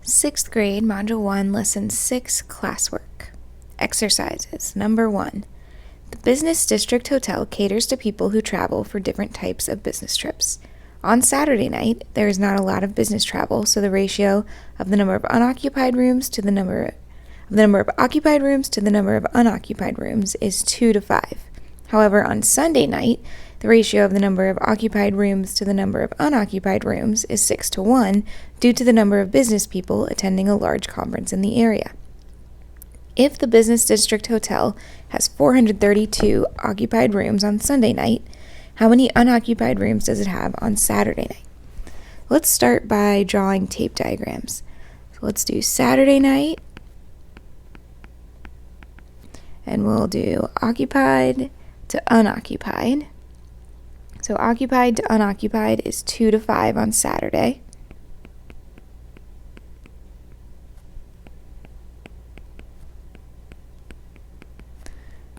6th grade, Module 1, Lesson 6, Classwork. Exercises. Number 1. The Business District Hotel caters to people who travel for different types of business trips. On Saturday night, there is not a lot of business travel, so the ratio of the number of unoccupied rooms to the number of occupied rooms to the number of unoccupied rooms is 2 to 5. However, on Sunday night, the ratio of the number of occupied rooms to the number of unoccupied rooms is 6 to 1 due to the number of business people attending a large conference in the area. If the Business District Hotel has 432 occupied rooms on Sunday night, how many unoccupied rooms does it have on Saturday night? Let's start by drawing tape diagrams. So let's do Saturday night, and we'll do occupied to unoccupied. So occupied to unoccupied is 2 to 5 on Saturday.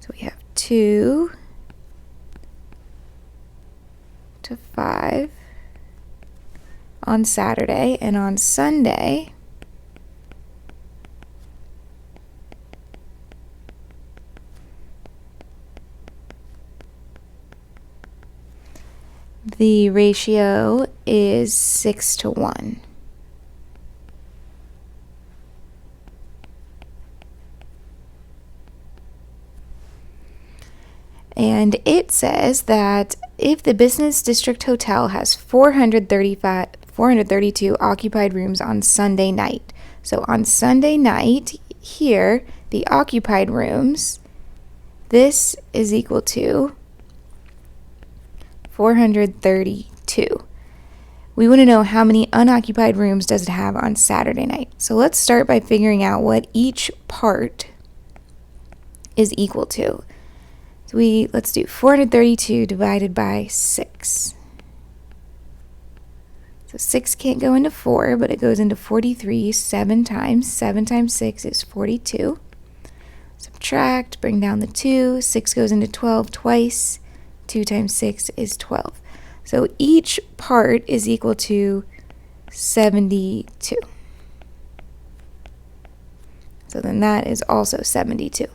So we have 2 to 5 on Saturday, and on Sunday, the ratio is 6 to 1. And it says that if the Business District Hotel has 432 occupied rooms on Sunday night. So on Sunday night, here, the occupied rooms, this is equal to 432. We want to know how many unoccupied rooms does it have on Saturday night. So let's start by figuring out what each part is equal to. So let's do 432 divided by 6. So 6 can't go into 4, but it goes into 43 7 times. 7 times 6 is 42. Subtract, bring down the 2. 6 goes into 12 twice. 2 times 6 is 12. So each part is equal to 72. So then that is also 72.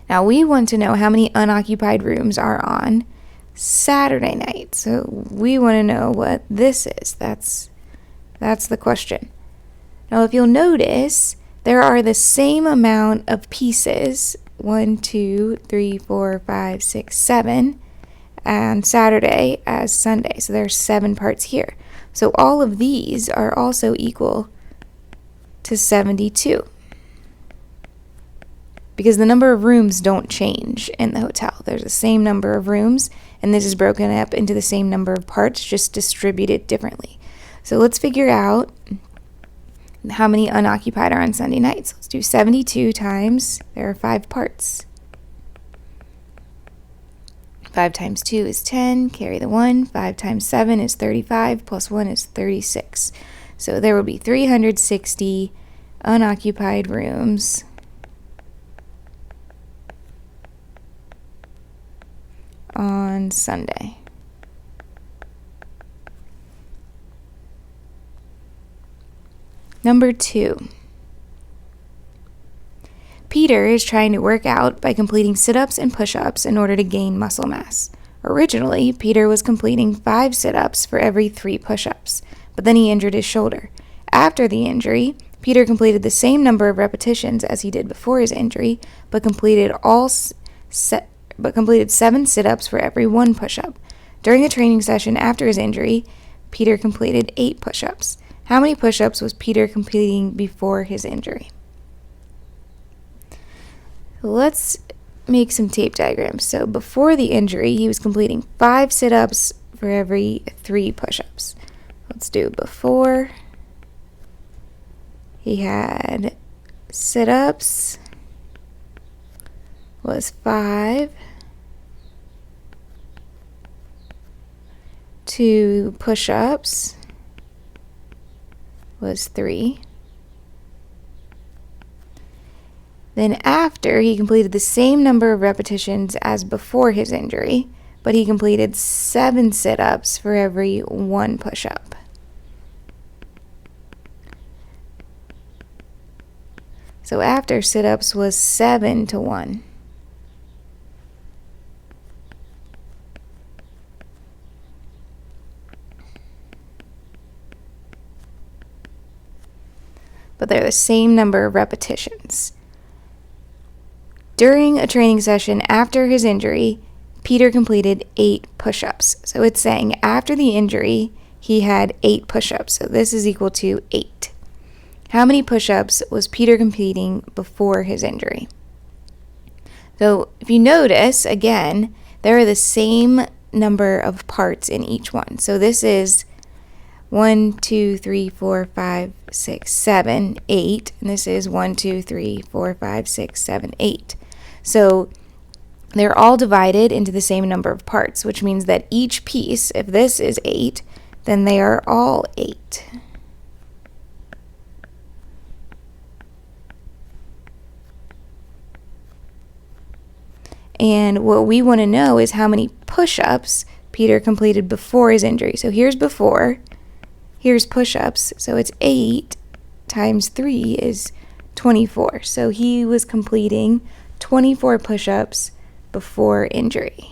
Now we want to know how many unoccupied rooms are on Saturday night. So we want to know what this is. That's the question. Now if you'll notice, there are the same amount of pieces, 1, 2, 3, 4, 5, 6, 7, on Saturday as Sunday. So there's 7 parts here. So all of these are also equal to 72. Because the number of rooms don't change in the hotel. There's the same number of rooms, and this is broken up into the same number of parts, just distributed differently. So let's figure out how many unoccupied are on Sunday nights. Let's do 72 times, there are 5 parts. 5 times 2 is 10, carry the 1. 5 times 7 is 35, plus 1 is 36. So there will be 360 unoccupied rooms on Sunday. Number 2. Peter is trying to work out by completing sit-ups and push-ups in order to gain muscle mass. Originally, Peter was completing 5 sit-ups for every 3 push-ups, but then he injured his shoulder. After the injury, Peter completed the same number of repetitions as he did before his injury, but completed 7 sit-ups for every 1 push-up. During the training session after his injury, Peter completed 8 push-ups. How many push-ups was Peter completing before his injury? Let's make some tape diagrams. So before the injury, he was completing 5 sit-ups for every 3 push-ups. Let's do before. He had sit-ups was 5. 2 push-ups was 3. Then after, he completed the same number of repetitions as before his injury, but he completed 7 sit-ups for every 1 push-up. So after sit-ups was 7-1. But they're the same number of repetitions. During a training session after his injury, Peter completed 8 push-ups. So it's saying after the injury, he had 8 push-ups. So this is equal to 8. How many push-ups was Peter completing before his injury? So if you notice, again, there are the same number of parts in each one. So this is 1, 2, 3, 4, 5, 6, 7, 8. And this is 1, 2, 3, 4, 5, 6, 7, 8. So they're all divided into the same number of parts, which means that each piece, if this is 8, then they are all 8. And what we want to know is how many push-ups Peter completed before his injury. So here's before, here's push-ups. So it's 8 times 3 is 24. So he was completing 24 push-ups before injury.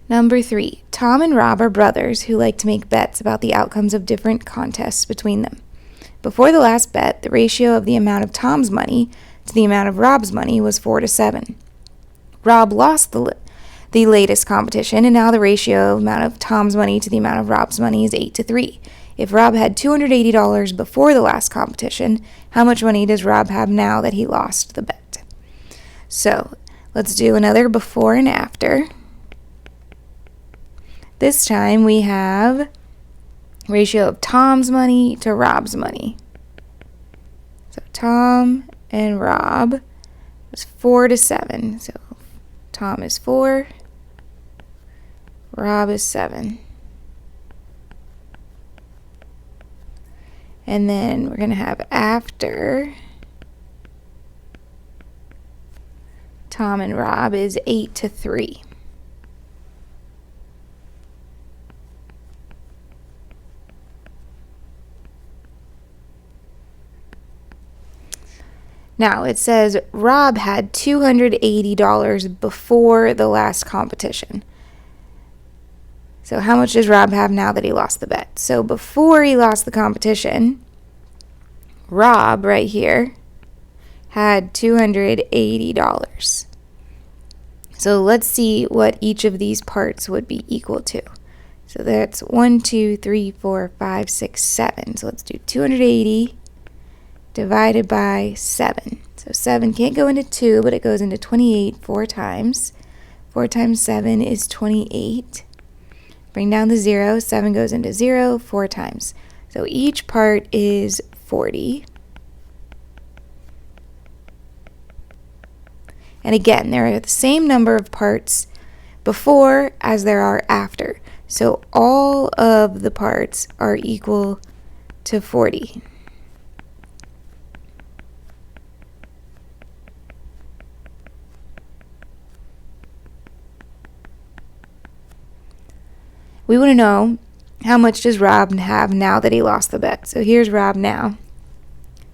Number 3, Tom and Rob are brothers who like to make bets about the outcomes of different contests between them. Before the last bet, the ratio of the amount of Tom's money to the amount of Rob's money was 4-7. Rob lost the latest competition, and now the ratio of amount of Tom's money to the amount of Rob's money is 8-3. If Rob had $280 before the last competition, how much money does Rob have now that he lost the bet? So let's do another before and after. This time we have ratio of Tom's money to Rob's money. So Tom and Rob was 4-7. So Tom is 4, Rob is 7. And then we're going to have after Tom and Rob is 8-3. Now, it says Rob had $280 before the last competition. So how much does Rob have now that he lost the bet? So before he lost the competition, Rob, right here, had $280. So let's see what each of these parts would be equal to. So that's 1, 2, 3, 4, 5, 6, 7. So let's do 280 divided by 7. So 7 can't go into 2, but it goes into 28 4 times. 4 times 7 is 28. Bring down the 0. 7 goes into 0 4 times. So each part is 40. And again, there are the same number of parts before as there are after. So all of the parts are equal to 40. We want to know how much does Rob have now that he lost the bet. So here's Rob now.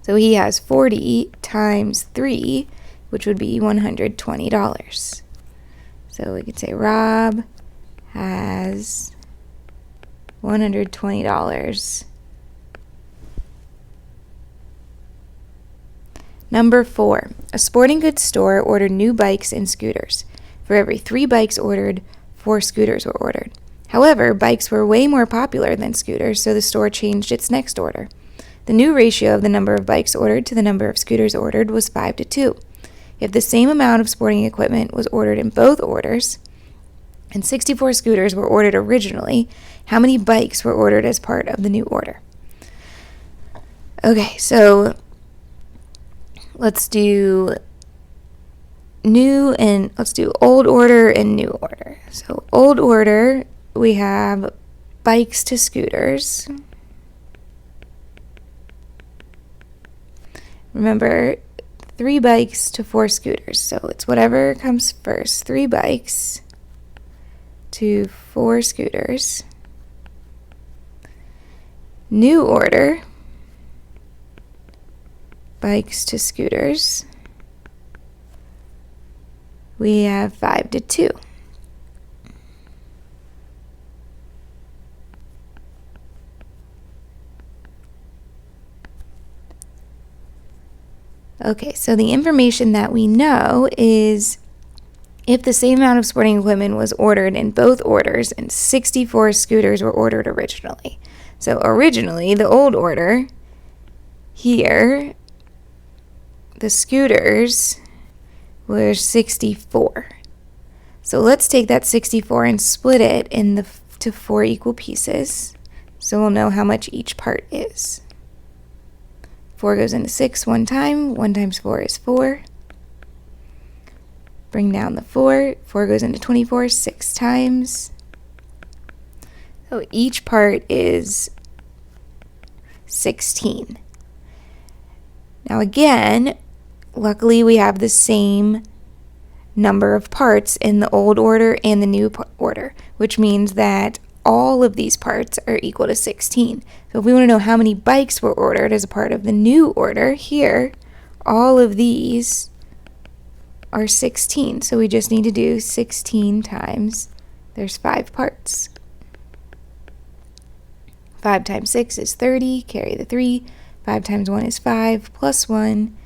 So he has 40 times 3, which would be $120. So we could say Rob has $120. Number 4, a sporting goods store ordered new bikes and scooters. For every 3 bikes ordered, 4 scooters were ordered. However, bikes were way more popular than scooters, so the store changed its next order. The new ratio of the number of bikes ordered to the number of scooters ordered was 5-2. If the same amount of sporting equipment was ordered in both orders, and 64 scooters were ordered originally, how many bikes were ordered as part of the new order? Okay, so let's do old order and new order. So old order, we have bikes to scooters. Remember, 3 bikes to 4 scooters. So it's whatever comes first. 3 bikes to 4 scooters. New order, bikes to scooters. We have 5 to 2. Okay, so the information that we know is if the same amount of sporting equipment was ordered in both orders and 64 scooters were ordered originally. So originally, the old order here, the scooters were 64. So let's take that 64 and split it to 4 equal pieces. So we'll know how much each part is. 4 goes into 6 one time. 1 times 4 is 4. Bring down the 4. 4 goes into 24 6 times. So each part is 16. Now again, luckily we have the same number of parts in the old order and the new order, which means that all of these parts are equal to 16. So if we want to know how many bikes were ordered as a part of the new order, here, all of these are 16. So we just need to do 16 times, there's 5 parts. 5 times 6 is 30, carry the 3. 5 times 1 is 5, plus 1,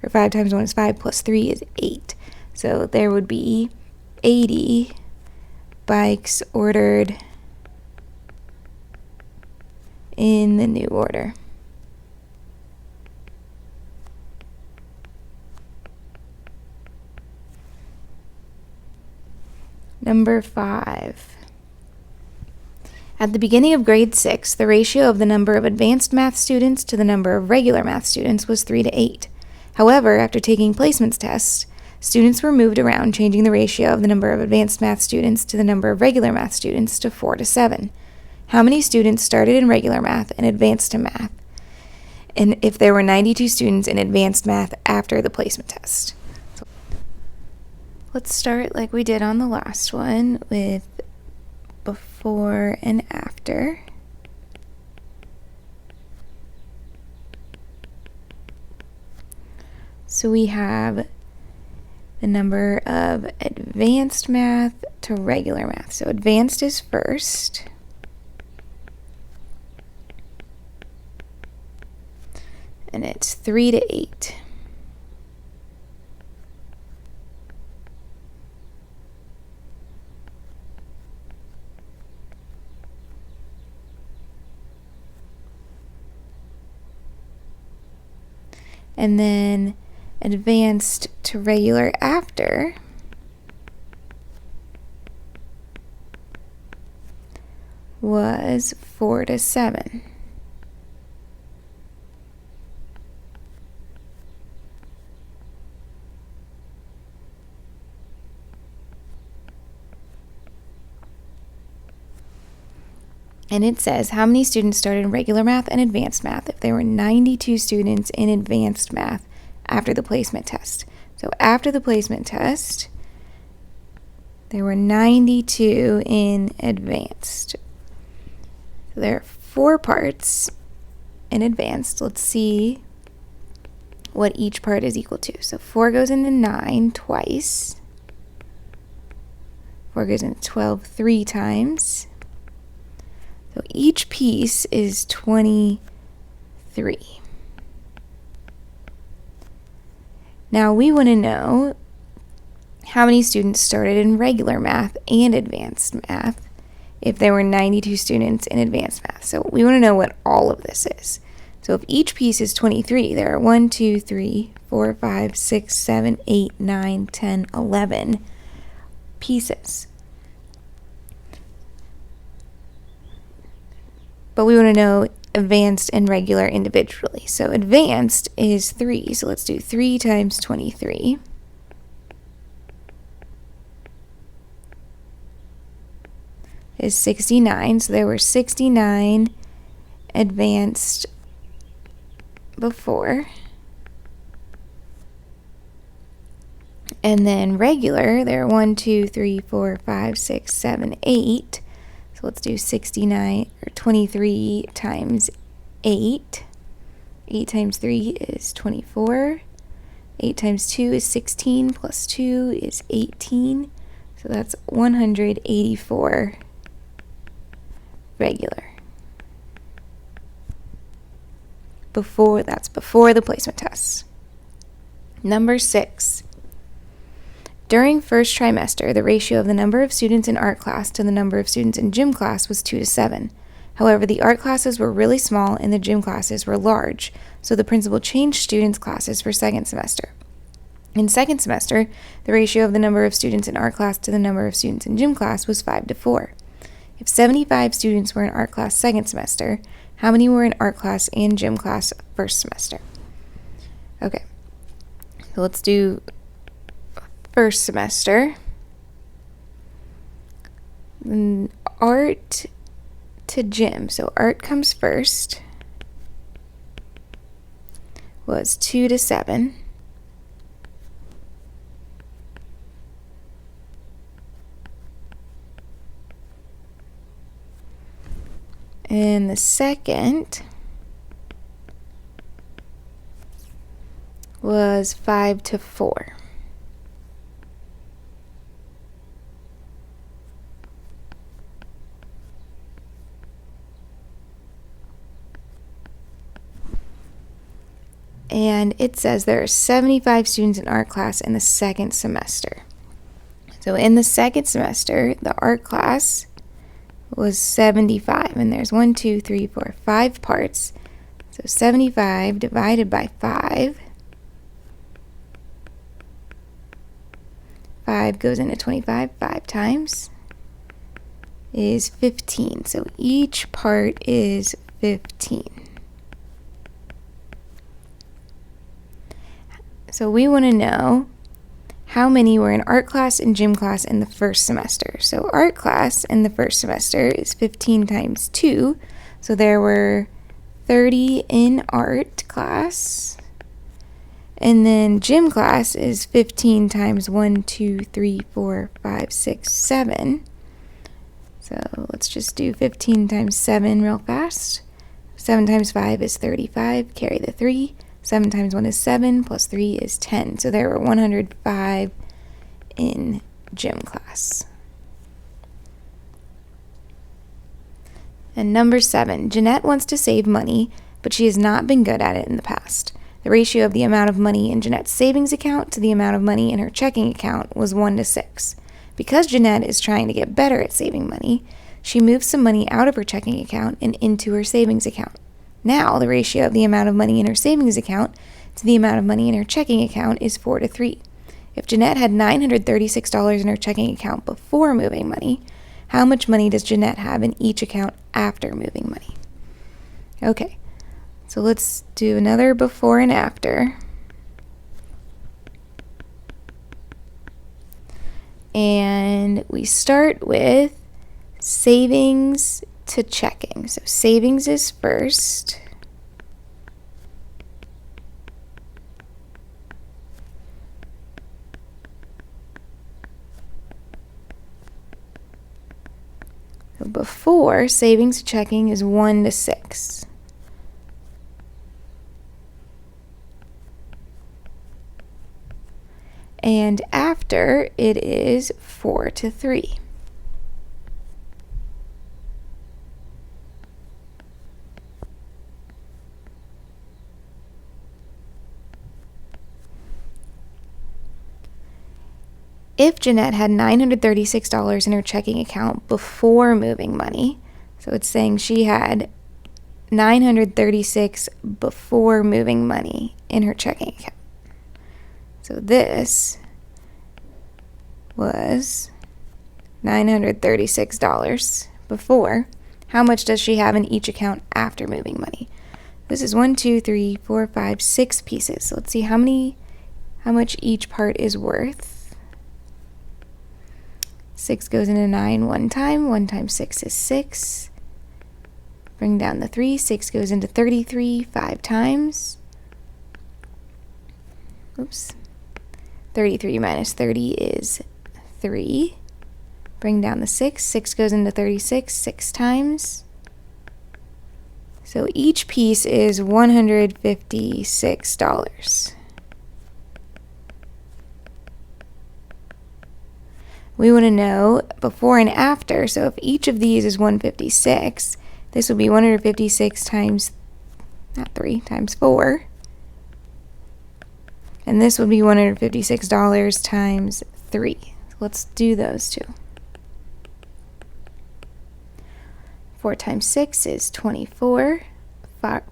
or 5 times 1 is 5, plus 3 is 8. So there would be 80 bikes ordered in the new order. Number 5. At the beginning of grade 6, the ratio of the number of advanced math students to the number of regular math students was 3 to 8. However, after taking placements tests, students were moved around, changing the ratio of the number of advanced math students to the number of regular math students to 4 to 7. How many students started in regular math and advanced to math? And if there were 92 students in advanced math after the placement test. So let's start like we did on the last one with before and after. So we have the number of advanced math to regular math. So advanced is first. And it's 3 to 8. And then advanced to regular after was 4 to 7. And it says how many students started in regular math and advanced math if there were 92 students in advanced math after the placement test. So after the placement test, there were 92 in advanced. So there are 4 parts in advanced. Let's see what each part is equal to. So 4 goes into 9 twice. 4 goes into 12 3 times. So each piece is 23. Now we want to know how many students started in regular math and advanced math if there were 92 students in advanced math. So we want to know what all of this is. So if each piece is 23, there are 1, 2, 3, 4, 5, 6, 7, 8, 9, 10, 11 pieces. But we want to know advanced and regular individually. So advanced is 3. So let's do 3 times 23. Is 69. So there were 69 advanced before. And then regular, there are 1, 2, 3, 4, 5, 6, 7, 8. So let's do 69 or 23 times 8. 8 times 3 is 24. 8 times 2 is 16, plus 2 is 18. So that's 184 regular. That's before the placement tests. Number 6. During first trimester, the ratio of the number of students in art class to the number of students in gym class was 2 to 7. However, the art classes were really small and the gym classes were large, so the principal changed students' classes for second semester. In second semester, the ratio of the number of students in art class to the number of students in gym class was 5 to 4. If 75 students were in art class second semester, how many were in art class and gym class first semester? Okay, so let's do first semester. Art to gym. So art comes first. Was 2 to 7. And the second was 5 to 4. And it says there are 75 students in art class in the second semester. So in the second semester, the art class was 75, and there's 1, 2, 3, 4, 5 parts. So 75 divided by 5. 5 goes into 25 5 times is 15. So each part is 15. So we want to know how many were in art class and gym class in the first semester. So art class in the first semester is 15 times 2. So there were 30 in art class. And then gym class is 15 times 1, 2, 3, 4, 5, 6, 7. So let's just do 15 times 7 real fast. 7 times 5 is 35. Carry the 3. 7 times 1 is 7, plus 3 is 10. So there were 105 in gym class. And number 7, Jeanette wants to save money, but she has not been good at it in the past. The ratio of the amount of money in Jeanette's savings account to the amount of money in her checking account was 1 to 6. Because Jeanette is trying to get better at saving money, she moves some money out of her checking account and into her savings account. Now, the ratio of the amount of money in her savings account to the amount of money in her checking account is 4 to 3. If Jeanette had $936 in her checking account before moving money, how much money does Jeanette have in each account after moving money? Okay, so let's do another before and after. And we start with savings to checking. So savings is first. So before, savings to checking is 1 to 6. And after, it is 4 to 3. If Jeanette had $936 in her checking account before moving money, so it's saying she had $936 before moving money in her checking account. So this was $936 before. How much does she have in each account after moving money? This is 1, 2, 3, 4, 5, 6 pieces. So let's see how much each part is worth. 6 goes into 9 one time. 1 times 6 is 6. Bring down the 3. 6 goes into 33 5 times. Oops. 33 minus 30 is 3. Bring down the 6. 6 goes into 36 6 times. So each piece is $156. We want to know before and after. So if each of these is 156, this would be 156 times, not 3, times 4. And this would be $156 times 3. So let's do those two. 4 times 6 is 24.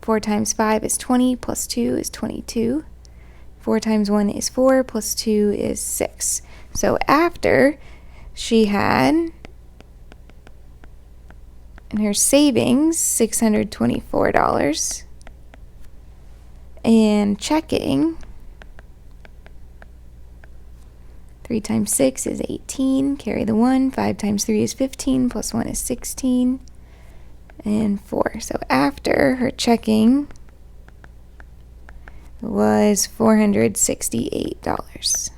4 times 5 is 20, plus 2 is 22. 4 times 1 is 4, plus 2 is 6. So after she had in her savings $624, and checking 3 times 6 is 18, carry the 1. 5 times 3 is 15, plus 1 is 16, and 4. So after her checking was $468.